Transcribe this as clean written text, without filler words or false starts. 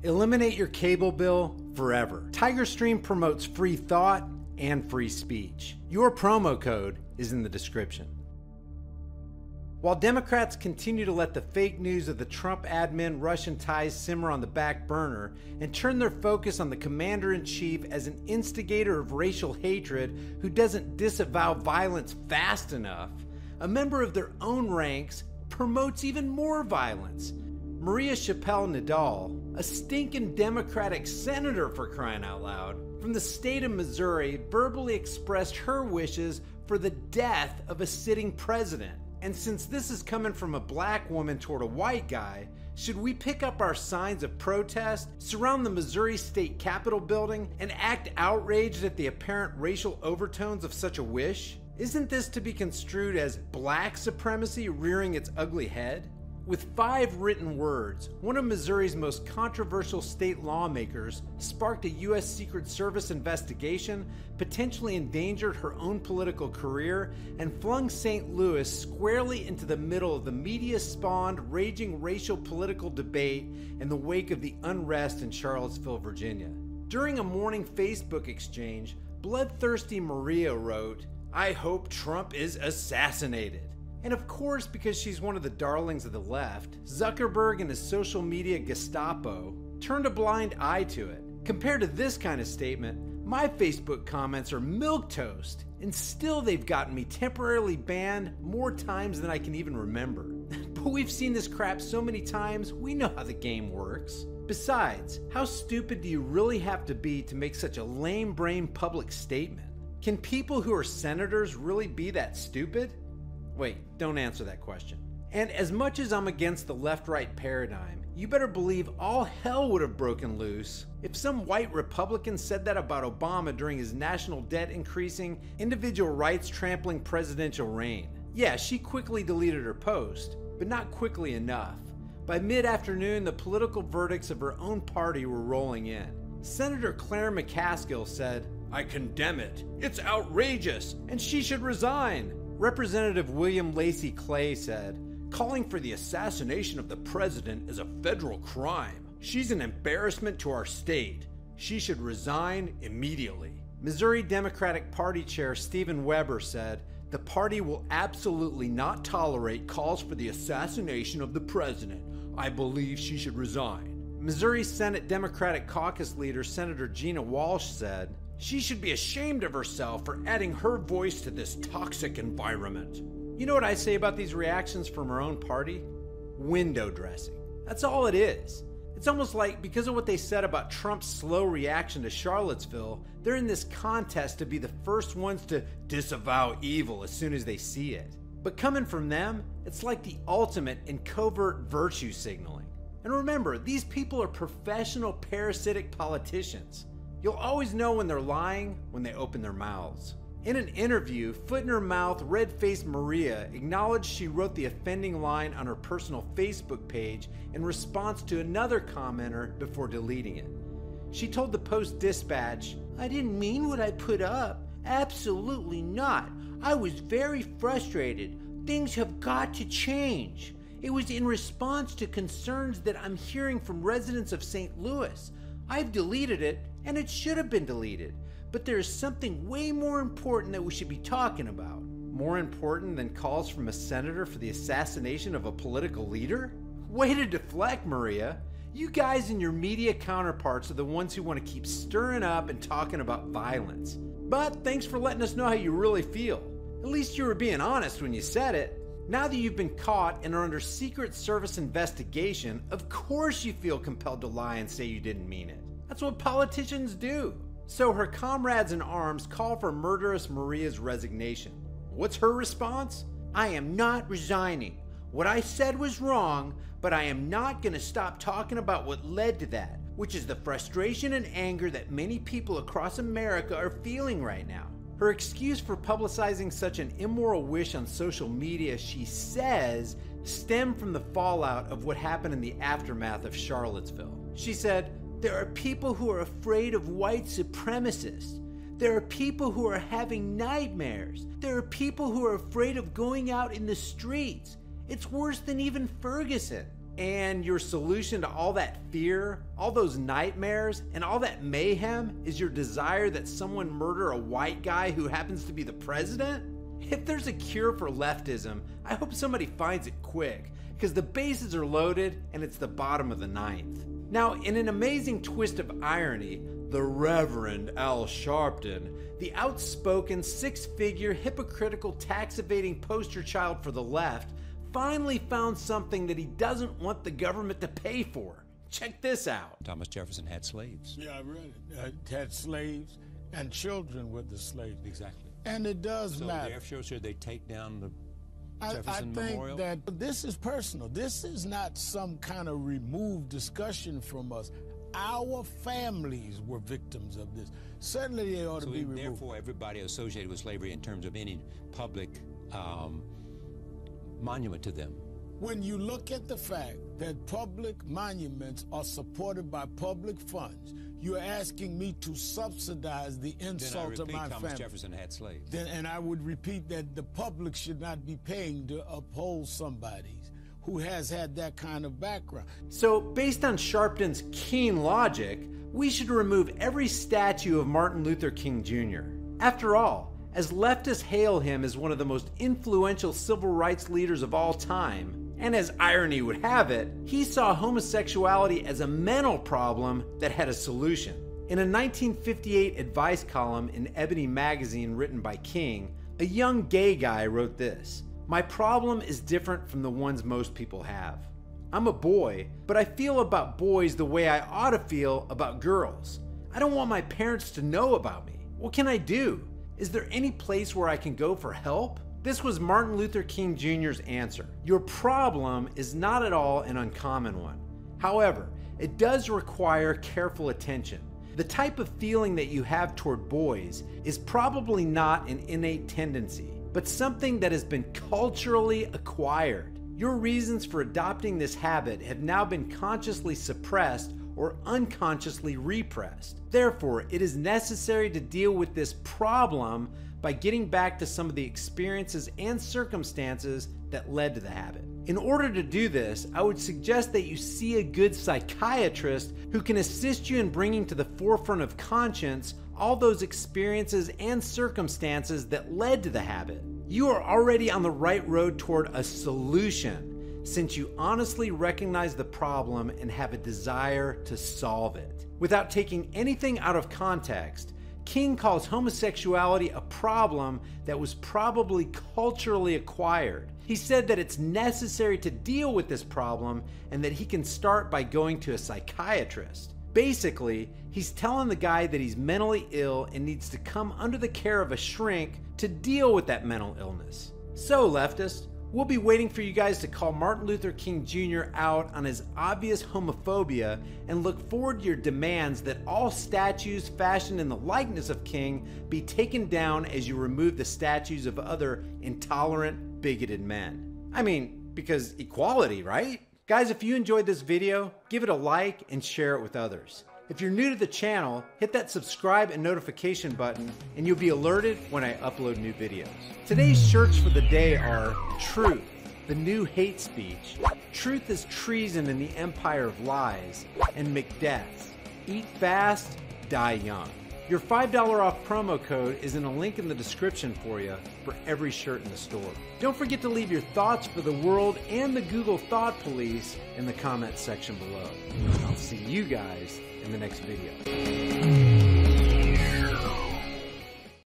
Eliminate your cable bill forever. TigerStream promotes free thought and free speech. Your promo code is in the description. While Democrats continue to let the fake news of the Trump admin Russian ties simmer on the back burner and turn their focus on the commander-in-chief as an instigator of racial hatred who doesn't disavow violence fast enough, a member of their own ranks promotes even more violence. Maria Chappelle Nadal, a stinking Democratic senator for crying out loud, from the state of Missouri, verbally expressed her wishes for the death of a sitting president. And since this is coming from a black woman toward a white guy, should we pick up our signs of protest, surround the Missouri State Capitol building, and act outraged at the apparent racial overtones of such a wish? Isn't this to be construed as black supremacy rearing its ugly head? With 5 written words, one of Missouri's most controversial state lawmakers sparked a U.S. Secret Service investigation, potentially endangered her own political career, and flung St. Louis squarely into the middle of the media-spawned, raging racial political debate in the wake of the unrest in Charlottesville, Virginia. During a morning Facebook exchange, bloodthirsty Maria wrote, "I hope Trump is assassinated." And of course, because she's one of the darlings of the left, Zuckerberg and his social media Gestapo turned a blind eye to it. Compared to this kind of statement, my Facebook comments are milquetoast, and still they've gotten me temporarily banned more times than I can even remember. But we've seen this crap so many times, we know how the game works. Besides, how stupid do you really have to be to make such a lame-brained public statement? Can people who are senators really be that stupid? Wait, don't answer that question. And as much as I'm against the left-right paradigm, you better believe all hell would have broken loose if some white Republican said that about Obama during his national debt increasing, individual rights trampling presidential reign. Yeah, she quickly deleted her post, but not quickly enough. By mid-afternoon, the political verdicts of her own party were rolling in. Senator Claire McCaskill said, "I condemn it. It's outrageous, and she should resign." Representative William Lacey Clay said, "Calling for the assassination of the president is a federal crime. She's an embarrassment to our state. She should resign immediately." Missouri Democratic Party Chair Stephen Weber said, "The party will absolutely not tolerate calls for the assassination of the president. I believe she should resign." Missouri Senate Democratic Caucus leader Senator Gina Walsh said, "She should be ashamed of herself for adding her voice to this toxic environment." You know what I say about these reactions from her own party? Window dressing. That's all it is. It's almost like because of what they said about Trump's slow reaction to Charlottesville, they're in this contest to be the first ones to disavow evil as soon as they see it. But coming from them, it's like the ultimate in covert virtue signaling. And remember, these people are professional parasitic politicians. You'll always know when they're lying when they open their mouths. In an interview, foot-in-her-mouth, red-faced Maria acknowledged she wrote the offending line on her personal Facebook page in response to another commenter before deleting it. She told the Post-Dispatch, "I didn't mean what I put up. Absolutely not. I was very frustrated. Things have got to change. It was in response to concerns that I'm hearing from residents of St. Louis. I've deleted it, and it should have been deleted. But there is something way more important that we should be talking about." More important than calls from a senator for the assassination of a political leader? Way to deflect, Maria. You guys and your media counterparts are the ones who want to keep stirring up and talking about violence. But thanks for letting us know how you really feel. At least you were being honest when you said it. Now that you've been caught and are under Secret Service investigation, of course you feel compelled to lie and say you didn't mean it. That's what politicians do. So her comrades in arms call for murderous Maria's resignation. What's her response? "I am not resigning. What I said was wrong, but I am not going to stop talking about what led to that, which is the frustration and anger that many people across America are feeling right now." Her excuse for publicizing such an immoral wish on social media, she says, stemmed from the fallout of what happened in the aftermath of Charlottesville. She said, "There are people who are afraid of white supremacists. There are people who are having nightmares. There are people who are afraid of going out in the streets. It's worse than even Ferguson." And your solution to all that fear, all those nightmares, and all that mayhem is your desire that someone murder a white guy who happens to be the president? If there's a cure for leftism, I hope somebody finds it quick, because the bases are loaded and it's the bottom of the ninth. Now, in an amazing twist of irony, the Reverend Al Sharpton, the outspoken, six-figure, hypocritical, tax-evading poster child for the left, finally found something that he doesn't want the government to pay for. Check this out. Thomas Jefferson had slaves. Yeah, I read it. Had slaves, and children with the slaves. Exactly. And it does matter. So therefore, should they take down the Jefferson I think Memorial? that this is personal. This is not some kind of removed discussion from us. Our families were victims of this. Certainly they ought to be removed. Therefore, everybody associated with slavery in terms of any public monument to them. When you look at the fact that public monuments are supported by public funds, you're asking me to subsidize the insult of my family. Thomas Jefferson had slaves. And I would repeat that the public should not be paying to uphold somebody who has had that kind of background. So, based on Sharpton's keen logic, we should remove every statue of Martin Luther King Jr. After all, as leftists hail him as one of the most influential civil rights leaders of all time, and as irony would have it, he saw homosexuality as a mental problem that had a solution. In a 1958 advice column in Ebony magazine written by King, a young gay guy wrote this: "My problem is different from the ones most people have. I'm a boy, but I feel about boys the way I ought to feel about girls. I don't want my parents to know about me. What can I do? Is there any place where I can go for help?" This was Martin Luther King Jr.'s answer. Your problem is not at all an uncommon one. However, it does require careful attention. The type of feeling that you have toward boys is probably not an innate tendency, but something that has been culturally acquired. Your reasons for adopting this habit have now been consciously suppressed or unconsciously repressed. Therefore, it is necessary to deal with this problem by getting back to some of the experiences and circumstances that led to the habit. In order to do this, I would suggest that you see a good psychiatrist who can assist you in bringing to the forefront of conscience all those experiences and circumstances that led to the habit. You are already on the right road toward a solution, since you honestly recognize the problem and have a desire to solve it. Without taking anything out of context, King calls homosexuality a problem that was probably culturally acquired. He said that it's necessary to deal with this problem and that he can start by going to a psychiatrist. Basically, he's telling the guy that he's mentally ill and needs to come under the care of a shrink to deal with that mental illness. So, leftists, we'll be waiting for you guys to call Martin Luther King Jr. out on his obvious homophobia and look forward to your demands that all statues fashioned in the likeness of King be taken down as you remove the statues of other intolerant, bigoted men. I mean, because equality, right? Guys, if you enjoyed this video, give it a like and share it with others. If you're new to the channel, hit that subscribe and notification button and you'll be alerted when I upload new videos. Today's shirts for the day are Truth, the new hate speech, Truth is treason in the empire of lies, and Macbeth, eat fast, die young. Your $5 off promo code is in a link in the description for you for every shirt in the store. Don't forget to leave your thoughts for the world and the Google Thought Police in the comments section below. I'll see you guys in the next video.